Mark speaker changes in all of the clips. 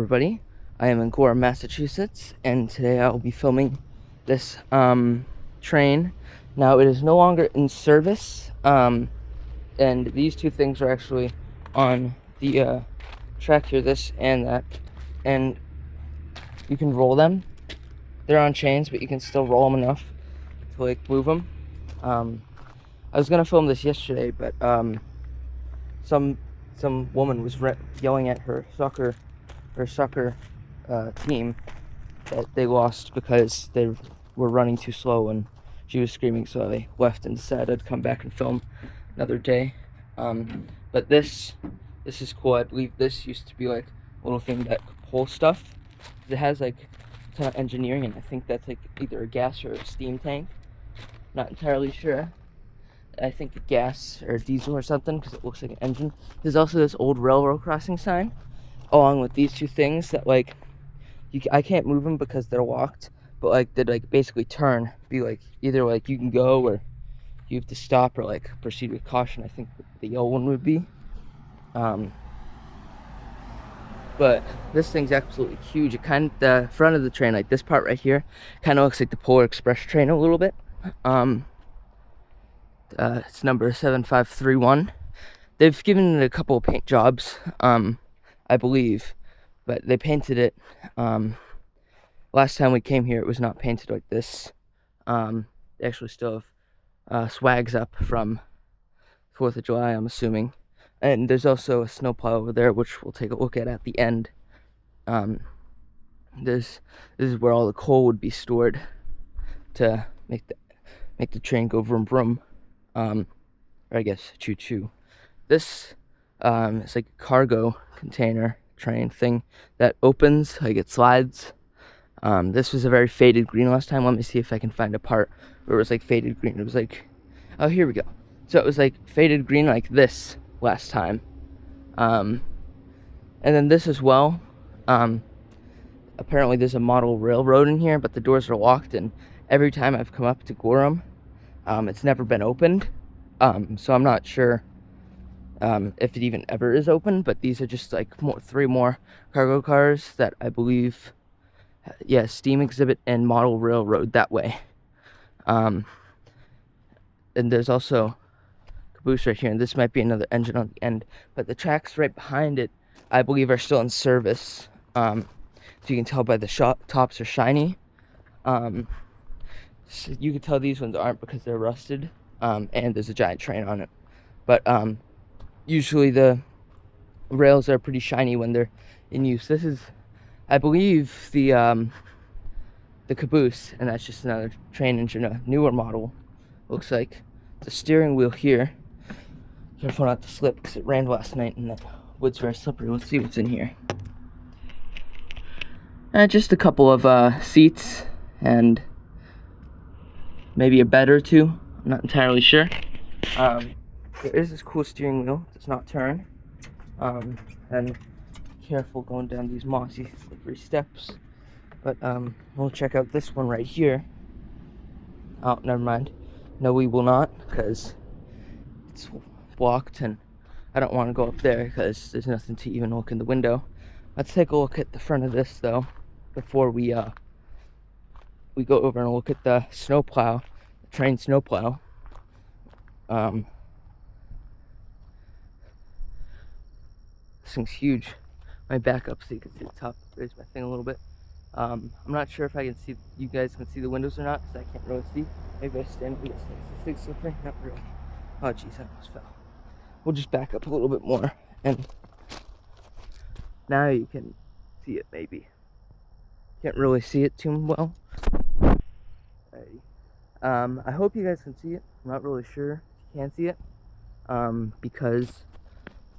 Speaker 1: everybody. I am in Gorham, Massachusetts, and today I will be filming this train. Now it is no longer in service, and these two things are actually on the track here, this and that, and you can roll them. They're on chains, but you can still roll them enough to like move them. I was gonna film this yesterday, but some woman was yelling at her soccer team that they lost because they were running too slow, and she was screaming, so I left and decided I'd come back and film another day. But this is cool. I believe this used to be like a little thing that could pull stuff. It has like a ton of engineering, and I think that's like either a gas or a steam tank. Not entirely sure. I think a gas or a diesel or something, because it looks like an engine. There's also this old railroad crossing sign along with these two things that like I can't move them because they're locked, but like they'd like basically turn, be like either like you can go or you have to stop or like proceed with caution. I think the yellow one would be. But this thing's absolutely huge. It kind of, the front of the train, like this part right here, kind of looks like the Polar Express train a little bit. It's number 7531. They've given it a couple of paint jobs, I believe, but they painted it. Last time we came here, it was not painted like this. They actually still have swags up from 4th of July, I'm assuming. And there's also a snowplow over there, which we'll take a look at the end. This is where all the coal would be stored to make the train go vroom vroom. Or I guess choo choo. This is like a cargo container train thing that opens, like it slides. This was a very faded green last time. Let me see if I can find a part where it was like faded green. It was like, oh, here we go. So it was like faded green like this last time. And then this as well. Apparently there's a model railroad in here, but the doors are locked, and every time I've come up to Gorham, it's never been opened. So I'm not sure if it even ever is open, but these are just like three more cargo cars that I believe, yeah, steam exhibit and model railroad that way. And there's also caboose right here, and this might be another engine on the end, but the tracks right behind it, I believe, are still in service. So you can tell by the tops are shiny. So you can tell these ones aren't because they're rusted, and there's a giant train on it. But usually the rails are pretty shiny when they're in use. This is, I believe, the caboose, and that's just another train engine, a newer model. Looks like the steering wheel here. Careful not to slip because it rained last night and the wood's very slippery. Let's see what's in here. Just a couple of seats and maybe a bed or two. I'm not entirely sure. There is this cool steering wheel. It does not turn. And careful going down these mossy, slippery steps. But we'll check out this one right here. Oh, never mind. No, we will not, because it's blocked, and I don't want to go up there because there's nothing to even look in the window. Let's take a look at the front of this though, before we go over and look at the snowplow, the train snowplow. This thing's huge. My back up so you can see the top. Raise my thing a little bit. I'm not sure if I can see, you guys can see the windows or not, because I can't really see. Maybe I stand with this thing slippery. Not really. Oh jeez, I almost fell. We'll just back up a little bit more, and now you can see it maybe. Can't really see it too well. I hope you guys can see it. I'm not really sure if you can see it, because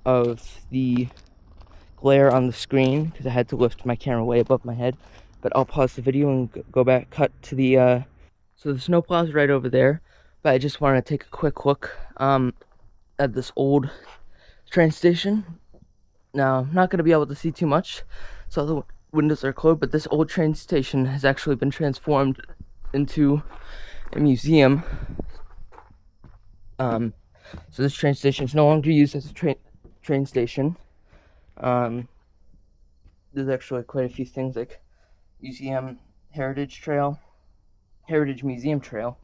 Speaker 1: of the glare on the screen, because I had to lift my camera way above my head. But I'll pause the video and go back, cut to the so the snowplow's right over there, but I just wanted to take a quick look at this old train station. Now, I'm not going to be able to see too much, so the windows are closed, but this old train station has actually been transformed into a museum. So this train station is no longer used as a train station. there's actually quite a few things like Heritage Museum Trail,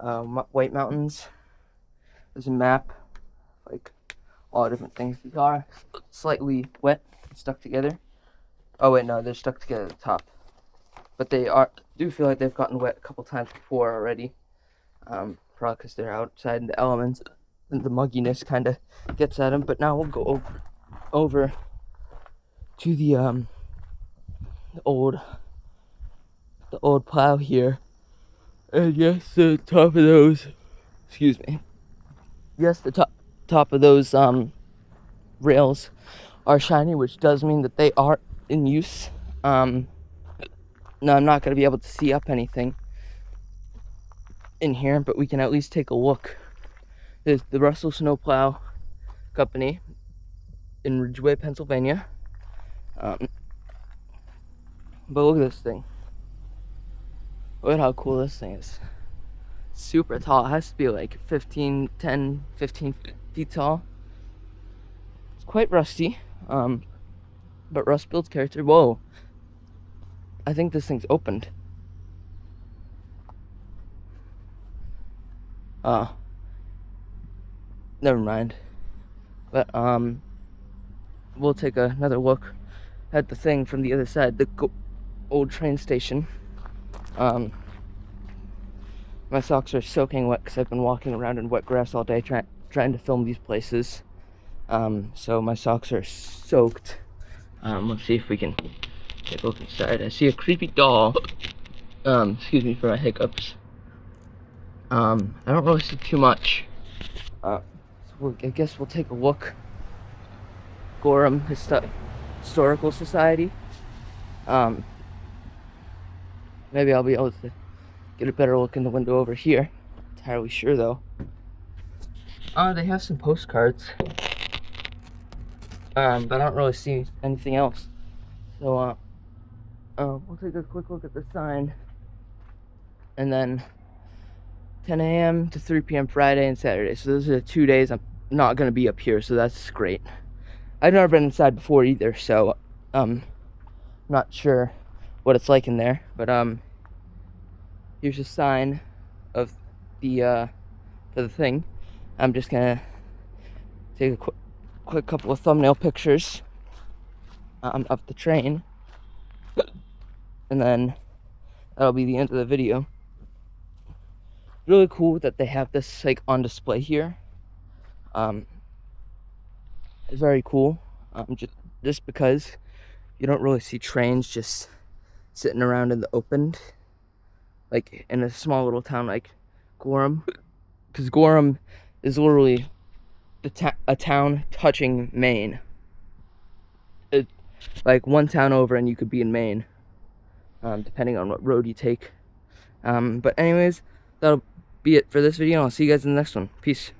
Speaker 1: White Mountains. There's a map, like all different things. These are slightly wet and stuck together. Oh wait, no, they're stuck together at the top. But do feel like they've gotten wet a couple times before already. Probably because they're outside in the elements and the mugginess kind of gets at them. But now we'll go over to the old plow here. And yes, the top of those, excuse me. Yes, the top of those rails are shiny, which does mean that they are in use. Now I'm not going to be able to see up anything in here, but we can at least take a look. There's the Russell Snowplow Company in Ridgeway, Pennsylvania. But look at this thing. Look at how cool this thing is. Super tall. It has to be like 15 feet tall. It's quite rusty, but rust builds character. Whoa, I think this thing's opened. Never mind. But we'll take another look at the thing from the other side, the old train station. My socks are soaking wet because I've been walking around in wet grass all day trying to film these places. So my socks are soaked. Let's see if we can take a look inside. I see a creepy doll. Excuse me for my hiccups. I don't really see too much. So I guess we'll take a look. Gorham Historical Society. Maybe I'll be able to get a better look in the window over here. Not entirely sure though. They have some postcards. But I don't really see anything else. So we'll take a quick look at the sign. And then 10 a.m. to 3 p.m. Friday and Saturday. So those are the 2 days I'm not going to be up here, so that's great. I've never been inside before either, so not sure what it's like in there. But here's a sign of the for the thing. I'm just gonna take a quick couple of thumbnail pictures of the train, and then that'll be the end of the video. Really cool that they have this like on display here. It's very cool. Just because you don't really see trains just sitting around in the open, like in a small little town like Gorham, because Gorham is literally a town touching Maine. Like one town over and you could be in Maine, depending on what road you take. But anyways, that'll be it for this video. I'll see you guys in the next one. Peace.